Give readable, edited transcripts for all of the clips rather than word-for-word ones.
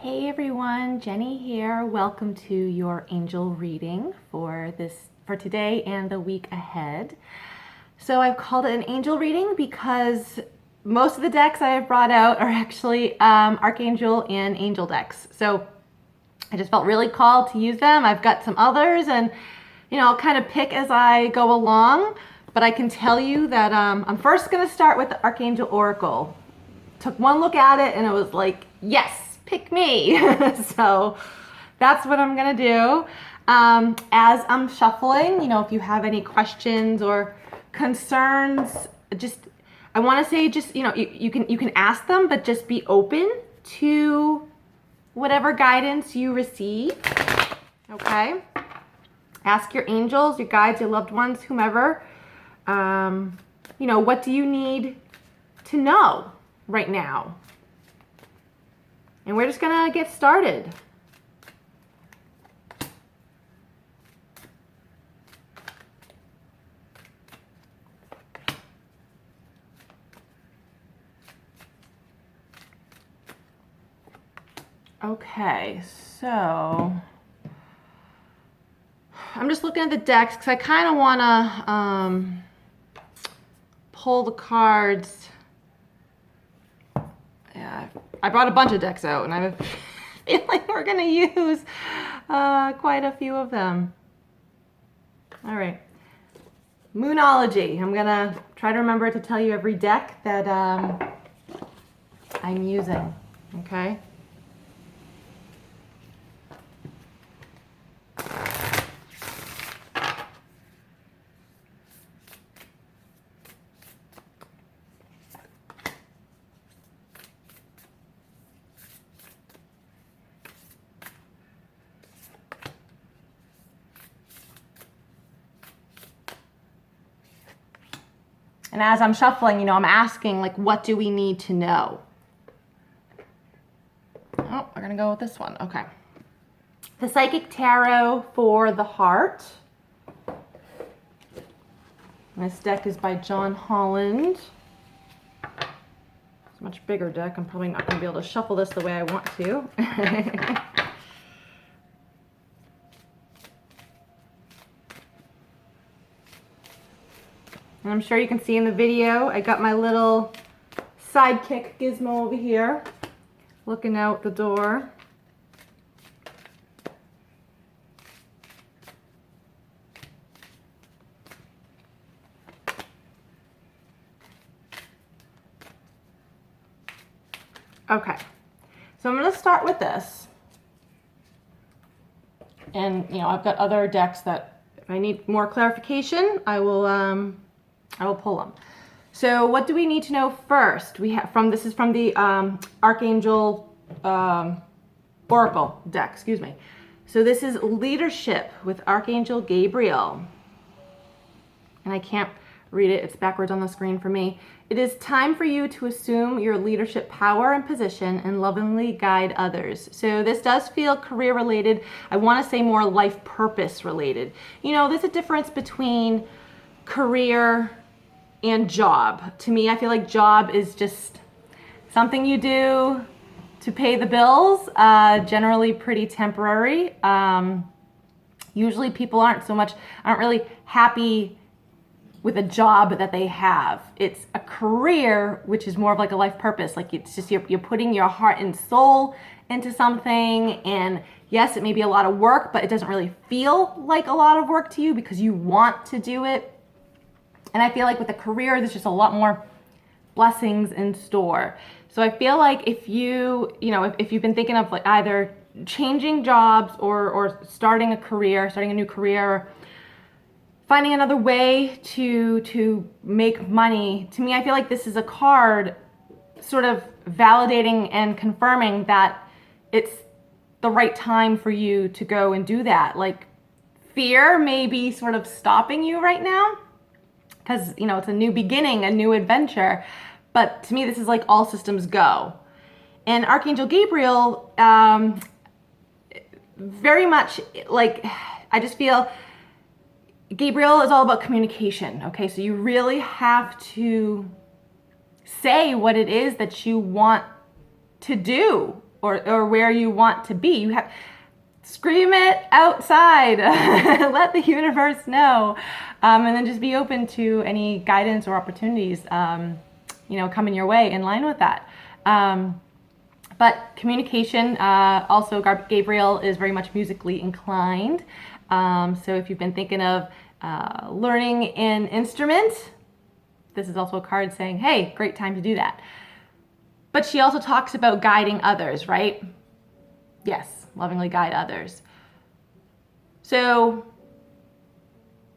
Hey everyone, Jenny here. Welcome to your angel reading for today and the week ahead. So I've called it an angel reading because most of the decks I have brought out are actually archangel and angel decks. So I just felt really called to use them. I've got some others, and I'll kind of pick as I go along. But I can tell you that I'm first going to start with the Archangel Oracle. Took one look at it and it was like, yes, pick me. So that's what I'm gonna do. As I'm shuffling, if you have any questions or concerns, I want to say you can ask them, but just be open to whatever guidance you receive. Okay. Ask your angels, your guides, your loved ones, whomever. What do you need to know right now? And we're just gonna get started. Okay, so I'm just looking at the decks because I kind of want to pull the cards. Yeah, I brought a bunch of decks out, and I have a feeling we're going to use quite a few of them. All right. Moonology. I'm going to try to remember to tell you every deck that I'm using. Okay? And as I'm shuffling, I'm asking, like, what do we need to know? Oh, we're going to go with this one. Okay. The Psychic Tarot for the Heart. This deck is by John Holland. It's a much bigger deck. I'm probably not going to be able to shuffle this the way I want to. And I'm sure you can see in the video, I got my little sidekick gizmo over here, looking out the door. Okay, so I'm going to start with this. And, I've got other decks that if I need more clarification, I will pull them. So what do we need to know first? This is from the Archangel Oracle deck, excuse me. So this is leadership with Archangel Gabriel. And I can't read it, it's backwards on the screen for me. It is time for you to assume your leadership power and position and lovingly guide others. So this does feel career related. I want to say more life purpose related. There's a difference between career and job. To me, I feel like job is just something you do to pay the bills, generally pretty temporary. Usually people aren't really happy with a job that they have. It's a career, which is more of like a life purpose. Like it's just you're putting your heart and soul into something, and yes, it may be a lot of work, but it doesn't really feel like a lot of work to you because you want to do it. And I feel like with a career, there's just a lot more blessings in store. So I feel like if if you've been thinking of like either changing jobs or starting a new career, finding another way to make money, to me, I feel like this is a card sort of validating and confirming that it's the right time for you to go and do that. Like fear may be sort of stopping you right now, because it's a new beginning, a new adventure, but to me this is like all systems go. And Archangel Gabriel, very much like, I just feel Gabriel is all about communication. Okay, so you really have to say what it is that you want to do or where you want to be. You have scream it outside. Let the universe know, and then just be open to any guidance or opportunities coming your way in line with that. But communication, also Gabriel is very much musically inclined. So if you've been thinking of learning an instrument, this is also a card saying, hey, great time to do that. But she also talks about guiding others, right? Yes, lovingly guide others. So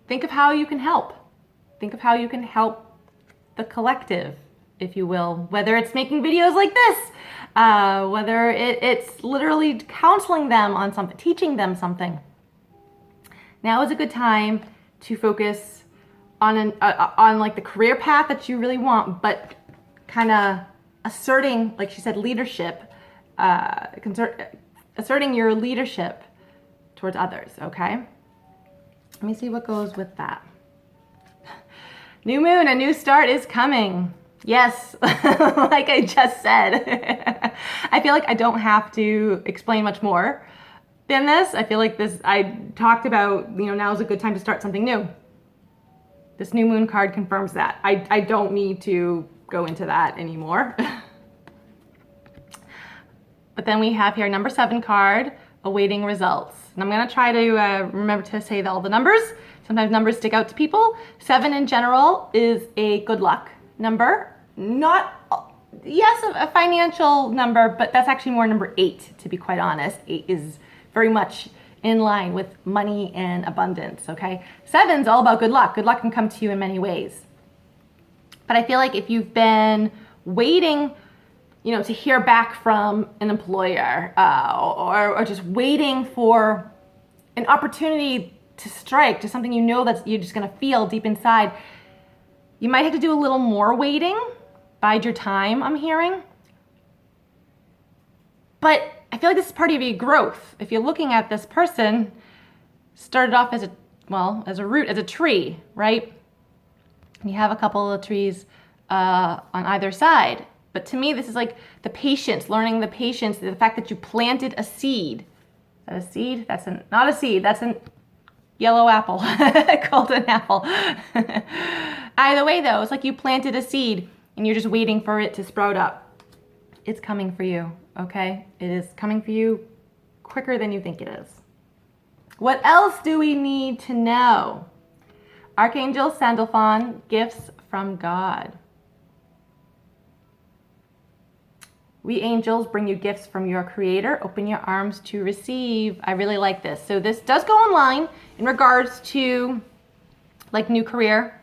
think of how you can help. Think of how you can help the collective, if you will, whether it's making videos like this, whether it's literally counseling them on something, teaching them something. Now is a good time to focus on like the career path that you really want, but kind of asserting, like she said, leadership, asserting your leadership towards others, okay? Let me see what goes with that. New moon, a new start is coming. Yes, like I just said. I feel like I don't have to explain much more than this. I feel like I talked about, now is a good time to start something new. This new moon card confirms that. I don't need to go into that anymore. But then we have here number 7 card, awaiting results. And I'm going to try to remember to say all the numbers. Sometimes numbers stick out to people. 7 in general is a good luck number. Yes, a financial number, but that's actually more number 8, to be quite honest. 8 is very much in line with money and abundance, okay? 7's all about good luck. Good luck can come to you in many ways. But I feel like if you've been waiting, to hear back from an employer or just waiting for an opportunity to strike, to something that you're just going to feel deep inside, you might have to do a little more waiting. Bide your time, I'm hearing. But I feel like this is part of your growth. If you're looking at this person, started off as a root, as a tree, right? And you have a couple of trees on either side. But to me, this is like the patience, learning the patience, the fact that you planted a seed. Is that a seed? That's not a seed. That's a yellow apple, golden apple. Either way, though, it's like you planted a seed and you're just waiting for it to sprout up. It's coming for you, okay? It is coming for you quicker than you think it is. What else do we need to know? Archangel Sandalphon, gifts from God. We angels bring you gifts from your creator. Open your arms to receive. I really like this. So this does go online in regards to like new career.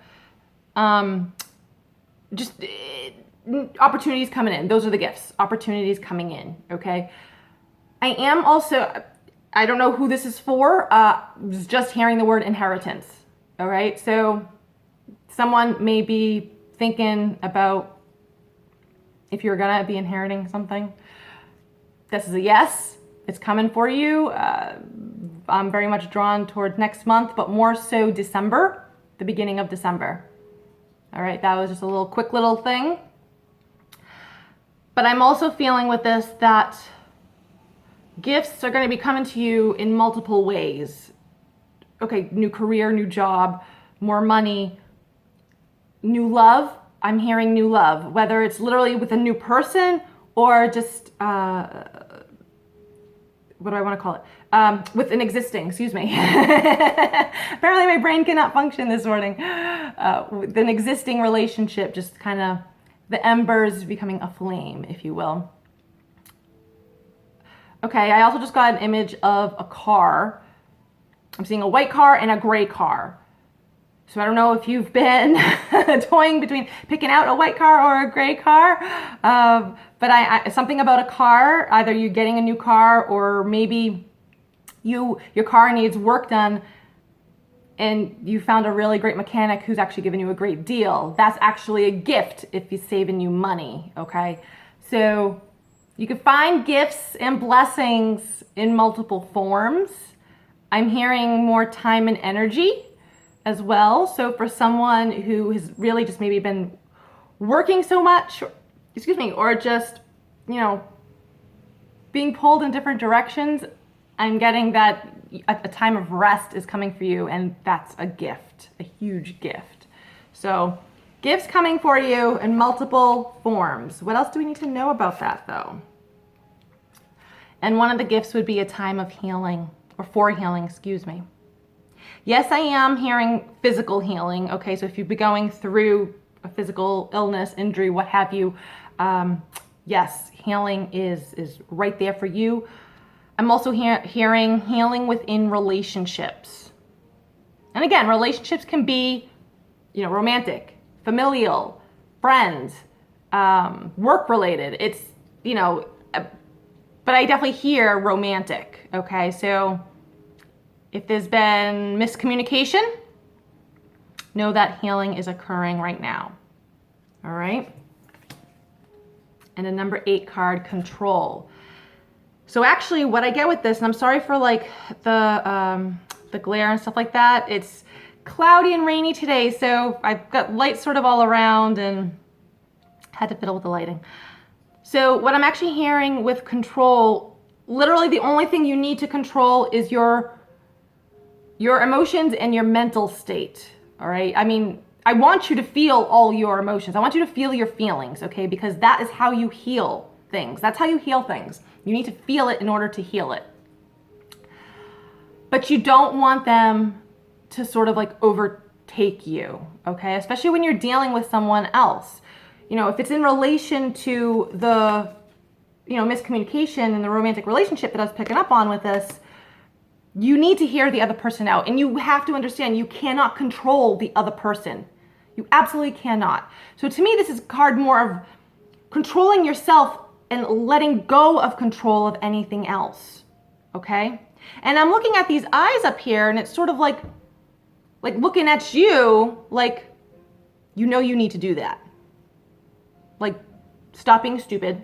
Opportunities coming in. Those are the gifts. Opportunities coming in. Okay. I am also, I don't know who this is for. Just hearing the word inheritance. All right. So someone may be thinking about if you're gonna be inheriting something. This is a yes. It's coming for you. I'm very much drawn toward next month, but more so December, the beginning of December. All right, that was just a quick little thing. But I'm also feeling with this that gifts are going to be coming to you in multiple ways. Okay, new career, new job, more money, new love. I'm hearing new love, whether it's literally with a new person or just, what do I want to call it? With an existing, excuse me. Apparently my brain cannot function this morning. With an existing relationship, just kind of the embers becoming a flame, if you will. Okay, I also just got an image of a car. I'm seeing a white car and a gray car. So I don't know if you've been toying between picking out a white car or a gray car, but something about a car, either you're getting a new car or maybe your car needs work done and you found a really great mechanic who's actually giving you a great deal. That's actually a gift if he's saving you money, okay? So you can find gifts and blessings in multiple forms. I'm hearing more time and energy as well. So for someone who has really just maybe been working so much, or just, being pulled in different directions, I'm getting that a time of rest is coming for you, and that's a gift, a huge gift. So gifts coming for you in multiple forms. What else do we need to know about that though? And one of the gifts would be a time of healing, or for healing, excuse me. Yes, I am hearing physical healing. Okay, so if you've been going through a physical illness, injury, what have you, yes, healing is right there for you. I'm also hearing healing within relationships. And again, relationships can be, romantic, familial, friends, work-related. It's, but I definitely hear romantic, okay? So if there's been miscommunication, know that healing is occurring right now, all right? And a number 8 card, control. So actually what I get with this, and I'm sorry for like the glare and stuff like that, it's cloudy and rainy today, so I've got lights sort of all around and had to fiddle with the lighting. So what I'm actually hearing with control, literally the only thing you need to control is your emotions and your mental state, all right? I mean, I want you to feel all your emotions. I want you to feel your feelings, okay? Because that is how you heal things. That's how you heal things. You need to feel it in order to heal it. But you don't want them to sort of like overtake you, okay? Especially when you're dealing with someone else. If it's in relation to the, miscommunication in the romantic relationship that I was picking up on with this, you need to hear the other person out. And you have to understand you cannot control the other person. You absolutely cannot. So to me, this is a card more of controlling yourself and letting go of control of anything else, okay? And I'm looking at these eyes up here, and it's sort of like looking at you, like, you need to do that. Like, stop being stupid.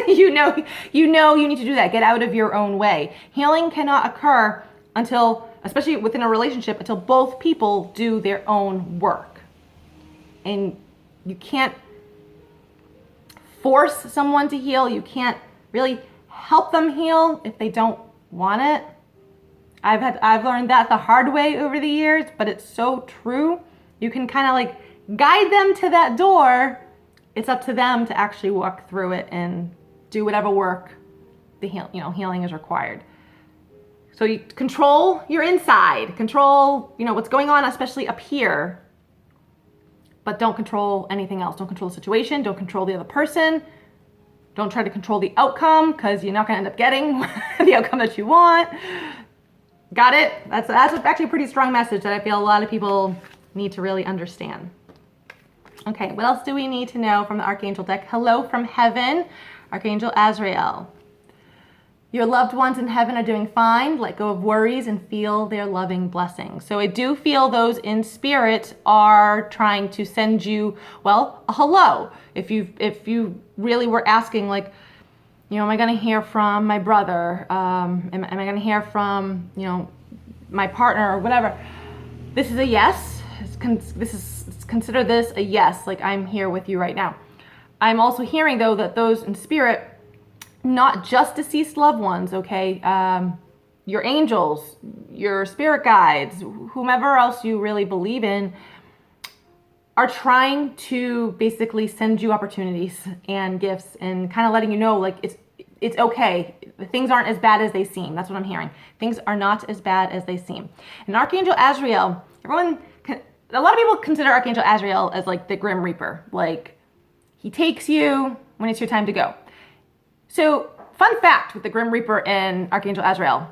you know you need to do that. Get out of your own way. Healing cannot occur until, especially within a relationship, until both people do their own work. And you can't force someone to heal. You can't really help them heal if they don't want it. I've learned that the hard way over the years, but it's so true. You can kind of like guide them to that door. It's up to them to actually walk through it and do whatever work healing is required. So you control your inside, control, what's going on, especially up here, but don't control anything else. Don't control the situation. Don't control the other person. Don't try to control the outcome, because you're not going to end up getting the outcome that you want. Got it? That's actually a pretty strong message that I feel a lot of people need to really understand. Okay, what else do we need to know from the Archangel deck? Hello from heaven, Archangel Azrael. Your loved ones in heaven are doing fine. Let go of worries and feel their loving blessings. So I do feel those in spirit are trying to send you, well, a hello. If you really were asking, like, am I going to hear from my brother? Am I going to hear from, my partner or whatever? This is a yes. Consider this a yes. Like, I'm here with you right now. I'm also hearing, though, that those in spirit, not just deceased loved ones, okay? Your angels, your spirit guides, whomever else you really believe in, are trying to basically send you opportunities and gifts and kind of letting you know, like, it's okay. Things aren't as bad as they seem. That's what I'm hearing. Things are not as bad as they seem. And Archangel Azrael, a lot of people consider Archangel Azrael as like the Grim Reaper. Like, he takes you when it's your time to go. So, fun fact with the Grim Reaper and Archangel Azrael.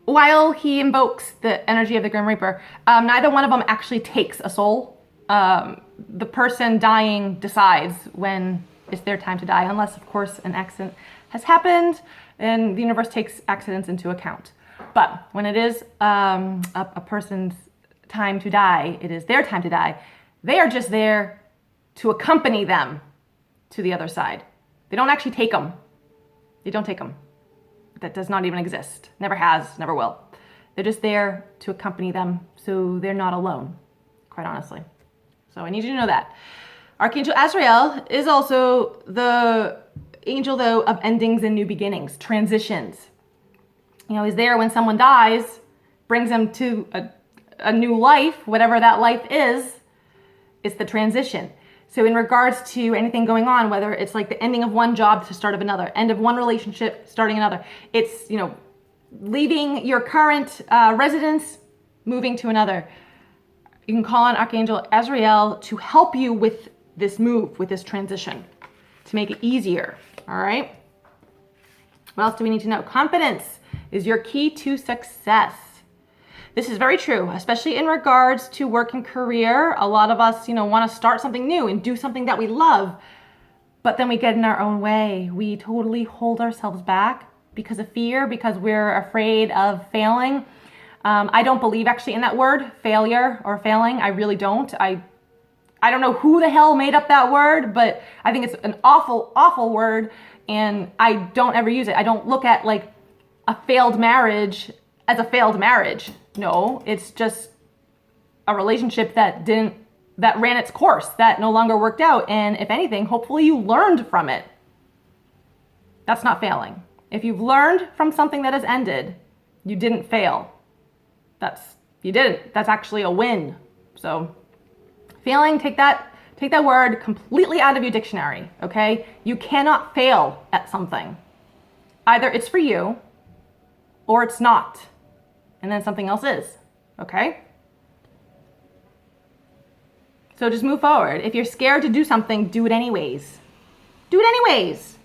While he invokes the energy of the Grim Reaper, neither one of them actually takes a soul. The person dying decides when it's their time to die, unless, of course, an accident has happened and the universe takes accidents into account. But when it is a person's time to die, it is their time to die. They are just there to accompany them to the other side. They don't actually take them. They don't take them. That does not even exist. Never has, never will. They're just there to accompany them, so they're not alone, quite honestly. So I need you to know that. Archangel Azrael is also the angel, though, of endings and new beginnings, transitions. You know, he's there when someone dies, brings them to a new life, whatever that life is. It's the transition. So in regards to anything going on, whether it's like the ending of one job to start of another, end of one relationship, starting another, it's, you know, leaving your current residence, moving to another. You can call on Archangel Azrael to help you with this move, with this transition, to make it easier, all right? What else do we need to know? Confidence is your key to success. This is very true, especially in regards to work and career. A lot of us, you know, want to start something new and do something that we love, but then we get in our own way. We totally hold ourselves back because of fear, because we're afraid of failing. I don't believe actually in that word, failure or failing. I really don't. I don't know who the hell made up that word, but I think it's an awful, awful word, and I don't ever use it. I don't look at like a failed marriage as a failed marriage. No, it's just a relationship that ran its course, that no longer worked out. And if anything, hopefully you learned from it. That's not failing. If you've learned from something that has ended, you didn't fail. You didn't. That's actually a win. So failing, take that word completely out of your dictionary, okay? You cannot fail at something. Either it's for you or it's not. And then something else is, okay? So just move forward. If you're scared to do something, do it anyways. Do it anyways.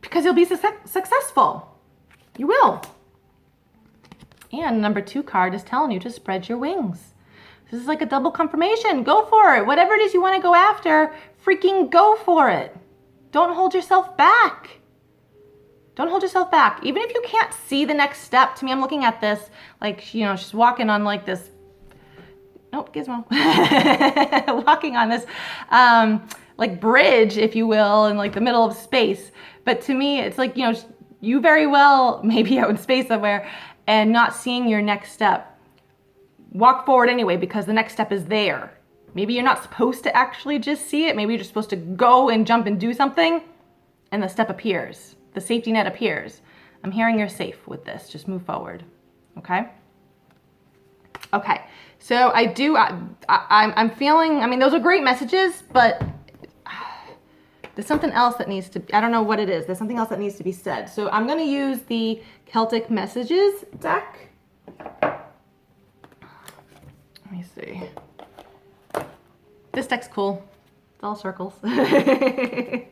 Because you'll be successful. You will. And number 2 card is telling you to spread your wings. This is like a double confirmation. Go for it. Whatever it is you want to go after, freaking go for it. Don't hold yourself back. Don't hold yourself back. Even if you can't see the next step. To me, I'm looking at this like, you know, she's walking on like this, nope, gizmo. Walking on this like bridge, if you will, in like the middle of space. But to me, it's like, you know, you very well may be out in space somewhere and not seeing your next step. Walk forward anyway, because the next step is there. Maybe you're not supposed to actually just see it. Maybe you're just supposed to go and jump and do something, and the step appears. The safety net appears. I'm hearing you're safe with this. Just move forward, okay? Okay, so I'm feeling, I mean, those are great messages, but there's something else that needs to, I don't know what it is. There's something else that needs to be said. So I'm going to use the Celtic Messages deck. Let me see. This deck's cool. It's all circles. To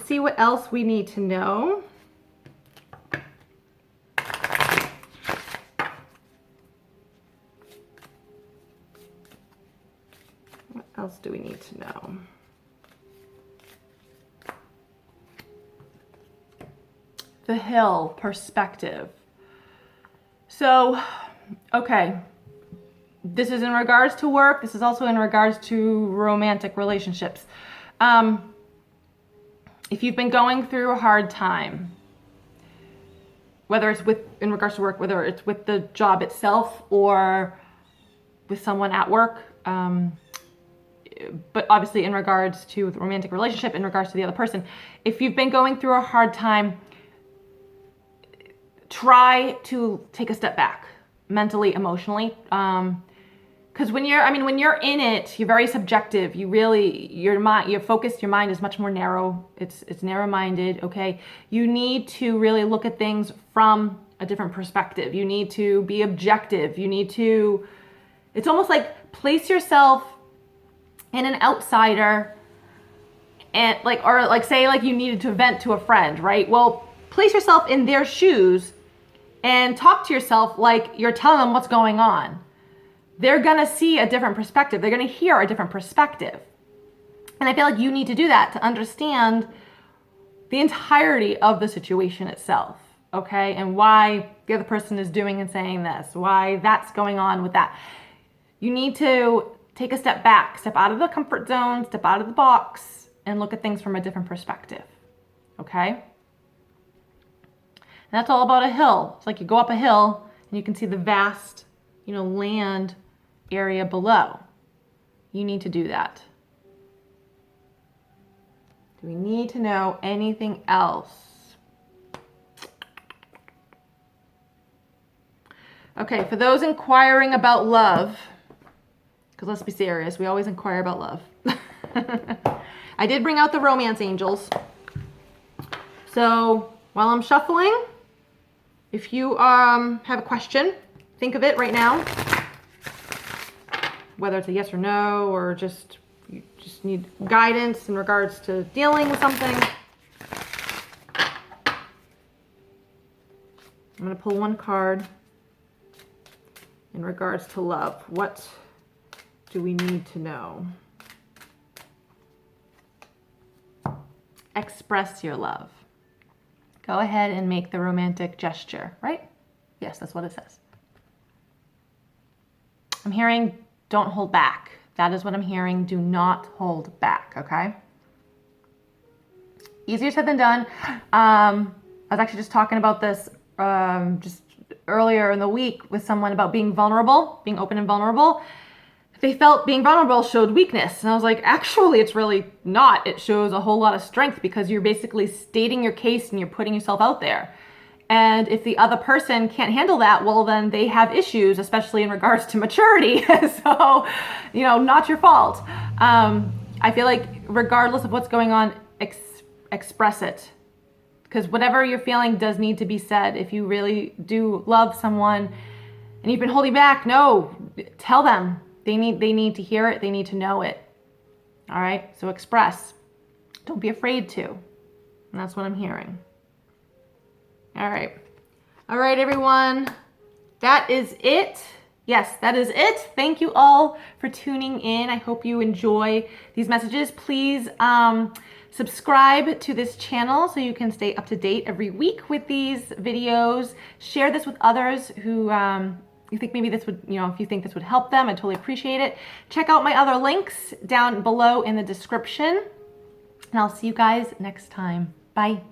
see what else we need to know. What else do we need to know? The hill perspective. So, okay. This is in regards to work. This is also in regards to romantic relationships. If you've been going through a hard time, whether it's in regards to work, whether it's with the job itself or with someone at work, but obviously in regards to the romantic relationship, in regards to the other person, if you've been going through a hard time, try to take a step back mentally, emotionally. Because when you're in it, you're very subjective. Your mind is much more narrow. It's narrow-minded, okay? You need to really look at things from a different perspective. You need to be objective. It's almost like place yourself in an outsider and say you needed to vent to a friend, right? Well, place yourself in their shoes and talk to yourself like you're telling them what's going on. They're going to see a different perspective. They're going to hear a different perspective. And I feel like you need to do that to understand the entirety of the situation itself, okay? And why the other person is doing and saying this, why that's going on with that. You need to take a step back, step out of the comfort zone, step out of the box, and look at things from a different perspective, okay? And that's all about a hill. It's like you go up a hill and you can see the vast, land area below. You need to do that. Do we need to know anything else? Okay, for those inquiring about love, because let's be serious, we always inquire about love. I did bring out the romance angels. So while I'm shuffling, if you have a question, think of it right now. Whether it's a yes or no, or just you just need guidance in regards to dealing with something. I'm going to pull one card in regards to love. What do we need to know? Express your love. Go ahead and make the romantic gesture, right? Yes, that's what it says. I'm hearing don't hold back. That is what I'm hearing. Do not hold back, okay? Easier said than done. I was actually just talking about this just earlier in the week with someone about being vulnerable, being open and vulnerable. They felt being vulnerable showed weakness. And I was like, actually, it's really not. It shows a whole lot of strength because you're basically stating your case and you're putting yourself out there. And if the other person can't handle that, well, then they have issues, especially in regards to maturity. So, not your fault. I feel like regardless of what's going on, express it. Because whatever you're feeling does need to be said. If you really do love someone and you've been holding back, no, tell them. They need to hear it. They need to know it. All right. So express. Don't be afraid to. And that's what I'm hearing. All right. All right, everyone. That is it. Yes, that is it. Thank you all for tuning in. I hope you enjoy these messages. Please subscribe to this channel so you can stay up to date every week with these videos. Share this with others who you think maybe this would, if you think this would help them, I totally appreciate it. Check out my other links down below in the description. And I'll see you guys next time. Bye.